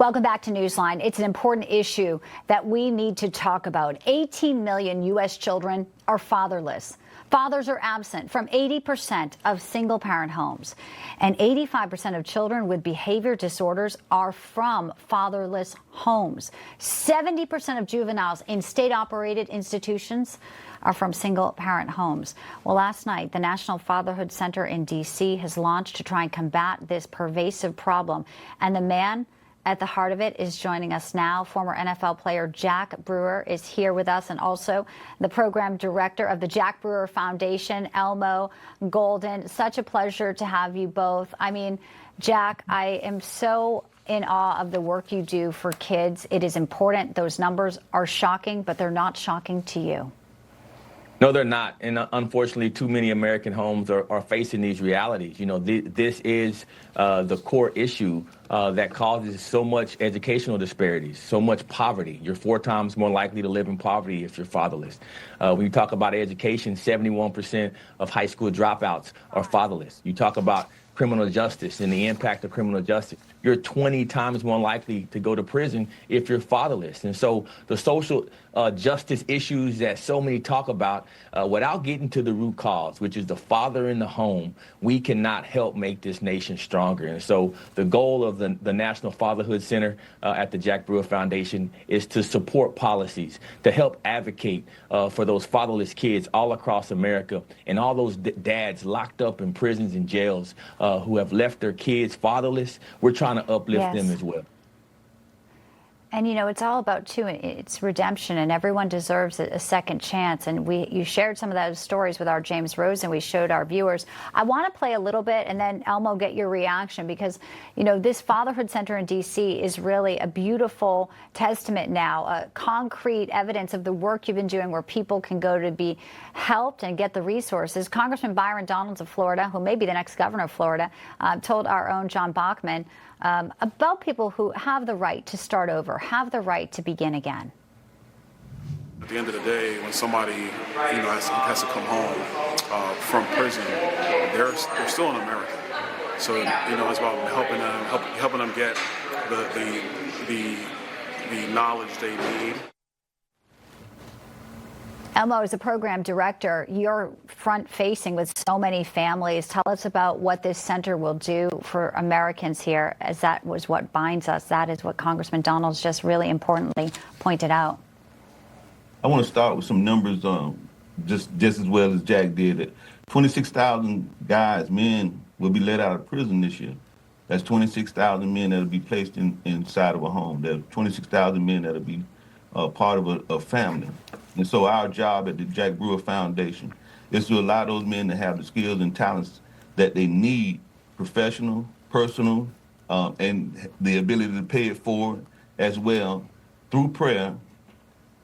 Welcome back to Newsline. It's an important issue that we need to talk about. 18 million U.S. children are fatherless. Fathers are absent from 80% of single-parent homes, and 85% of children with behavior disorders are from fatherless homes. 70% of juveniles in state-operated institutions are from single-parent homes. Well, last night, the National Fatherhood Center in D.C. has launched to try and combat this pervasive problem, and the man at the heart of it is joining us now. Former NFL player Jack Brewer is here with us, and also the program director of the Jack Brewer Foundation, Elmo Golden. Such a pleasure to have you both. I mean, Jack, I am so in awe of the work you do for kids. It is important. Those numbers are shocking, but they're not shocking to you. No, they're not. And unfortunately, too many American homes are facing these realities. You know, this is the core issue that causes so much educational disparities, so much poverty. You're 4 times more likely to live in poverty if you're fatherless. When you talk about education, 71% of high school dropouts are fatherless. You talk about criminal justice and the impact of criminal justice. You're 20 times more likely to go to prison if you're fatherless. And so the social justice issues that so many talk about, without getting to the root cause, which is the father in the home, we cannot help make this nation stronger. And so the goal of the National Fatherhood Center at the Jack Brewer Foundation is to support policies, to help advocate for those fatherless kids all across America and all those dads locked up in prisons and jails who have left their kids fatherless. We're trying to uplift them as well. And, you know, it's all about, too, it's redemption, and everyone deserves a second chance. And you shared some of those stories with our James Rose, and we showed our viewers. I want to play a little bit, and then, Elmo, get your reaction, because, you know, this Fatherhood Center in D.C. is really a beautiful testament now, concrete evidence of the work you've been doing where people can go to be helped and get the resources. Congressman Byron Donalds of Florida, who may be the next governor of Florida, told our own John Bachman about people who have the right to start over, have the right to begin again. At the end of the day, when somebody, you know, has to come home from prison, they're still in America. So, you know, it's about helping them get the knowledge they need. Elmo, as a program director, you're front-facing with so many families. Tell us about what this center will do for Americans here, as that was what binds us. That is what Congressman Donalds just really importantly pointed out. I want to start with some numbers, just as well as Jack did. 26,000 guys, men, will be let out of prison this year. That's 26,000 men that will be placed inside of a home. There's 26,000 men that will be part of a family. And so our job at the Jack Brewer Foundation is to allow those men to have the skills and talents that they need, professional, personal, and the ability to pay it forward as well through prayer,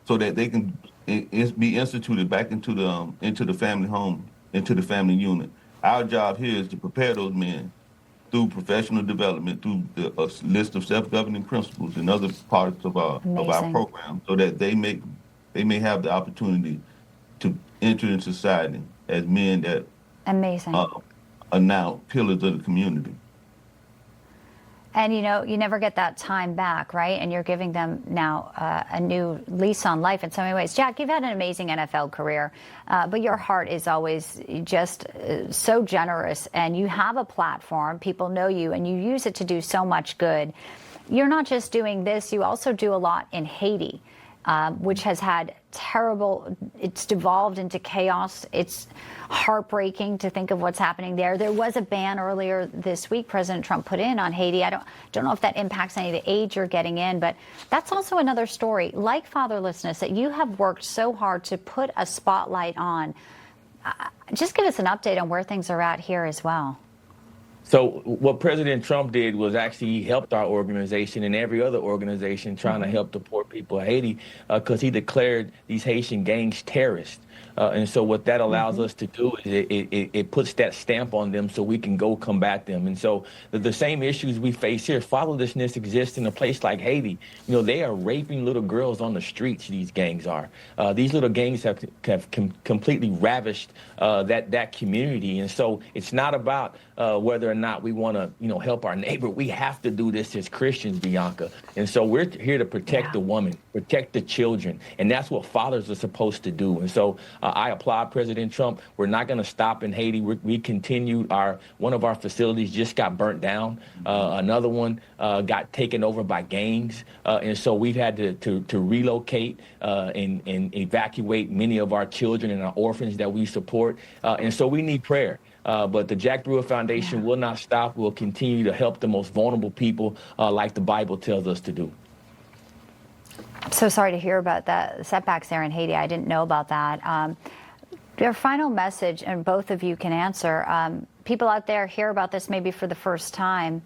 so that they can be instituted back into the family home, into the family unit. Our job here is to prepare those men through professional development, through a list of self-governing principles and other parts of our program, so that they may have the opportunity to enter in society as men that are now pillars of the community. And, you know, you never get that time back, right? And you're giving them now a new lease on life in so many ways. Jack, you've had an amazing NFL career, but your heart is always just so generous, and you have a platform. People know you, and you use it to do so much good. You're not just doing this. You also do a lot in Haiti, which has had it's devolved into chaos. It's heartbreaking to think of what's happening there. There was a ban earlier this week President Trump put in on Haiti. I don't know if that impacts any of the aid you're getting in, but that's also another story, like fatherlessness, that you have worked so hard to put a spotlight on. Just give us an update on where things are at here as well. So what President Trump did was actually he helped our organization and every other organization trying to help the poor people of Haiti, because he declared these Haitian gangs terrorists. And so what that allows us to do is it puts that stamp on them so we can go combat them. And so the same issues we face here, fatherlessness exists in a place like Haiti. They are raping little girls on the streets, these gangs are. These little gangs have completely ravished that community. And so it's not about whether or not we want to, help our neighbor. We have to do this as Christians, Bianca. And so we're here to protect the woman, protect the children. And that's what fathers are supposed to do. And so I applaud President Trump. We're not going to stop in Haiti. We continue. One of our facilities just got burnt down. Another one got taken over by gangs. And so we've had to relocate and evacuate many of our children and our orphans that we support. And so we need prayer. But the Jack Brewer Foundation will not stop. We'll continue to help the most vulnerable people like the Bible tells us to do. I'm so sorry to hear about the setbacks there in Haiti. I didn't know about that. Your final message, and both of you can answer, people out there hear about this maybe for the first time,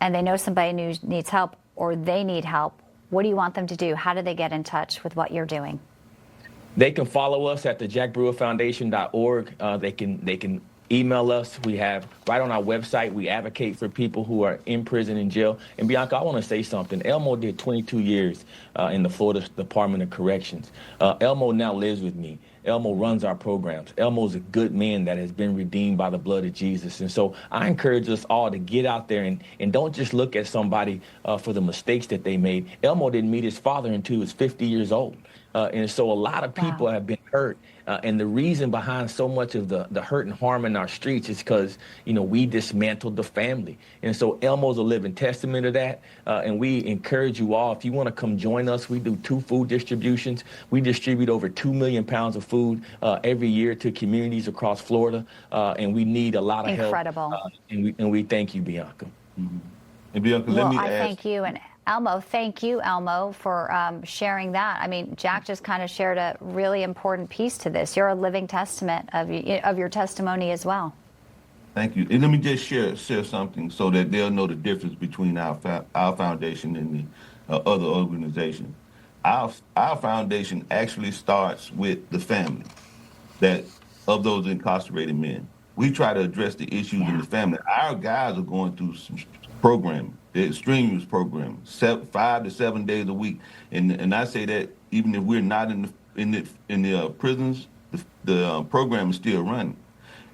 and they know somebody who needs help or they need help. What do you want them to do? How do they get in touch with what you're doing? They can follow us at the jackbrewerfoundation.org. They can email us. We have right on our website, we advocate for people who are in prison and jail. And Bianca, I want to say something. Elmo did 22 years in the Florida Department of Corrections. Elmo now lives with me. Elmo runs our programs. Elmo's a good man that has been redeemed by the blood of Jesus. And so I encourage us all to get out there and don't just look at somebody for the mistakes that they made. Elmo didn't meet his father until he was 50 years old. And so a lot of people have been hurt. And the reason behind so much of the hurt and harm in our streets is because, we dismantled the family. And so Elmo's a living testament of that. And we encourage you all, if you want to come join us, we do 2 food distributions. We distribute over 2 million pounds of food every year to communities across Florida. And we need a lot of help. Incredible. And we thank you, Bianca. Mm-hmm. And Bianca, let me ask. Thank you. And Elmo, thank you, Elmo, for sharing that. I mean, Jack just kind of shared a really important piece to this. You're a living testament of your testimony as well. Thank you. And let me just share something so that they'll know the difference between our foundation and the other organization. Our foundation actually starts with the family of those incarcerated men. We try to address the issues in the family. Our guys are going through some programming, the strenuous program, 5 to 7 days a week, and I say that even if we're not in the prisons, the program is still running.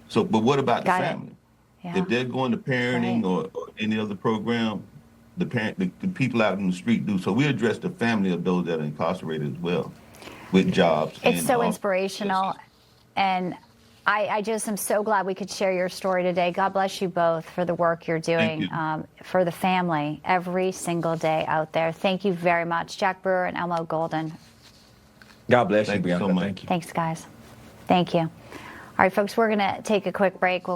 So, but what about the family? Yeah. If they're going to parenting or any other program, the people out in the street do. So we address the family of those that are incarcerated as well, with jobs. It's so inspirational, and I just am so glad we could share your story today. God bless you both for the work you're doing for the family every single day out there. Thank you very much, Jack Brewer and Elmo Golden. God bless you, Bianca. So much. Thanks, guys. Thank you. All right, folks, we're going to take a quick break.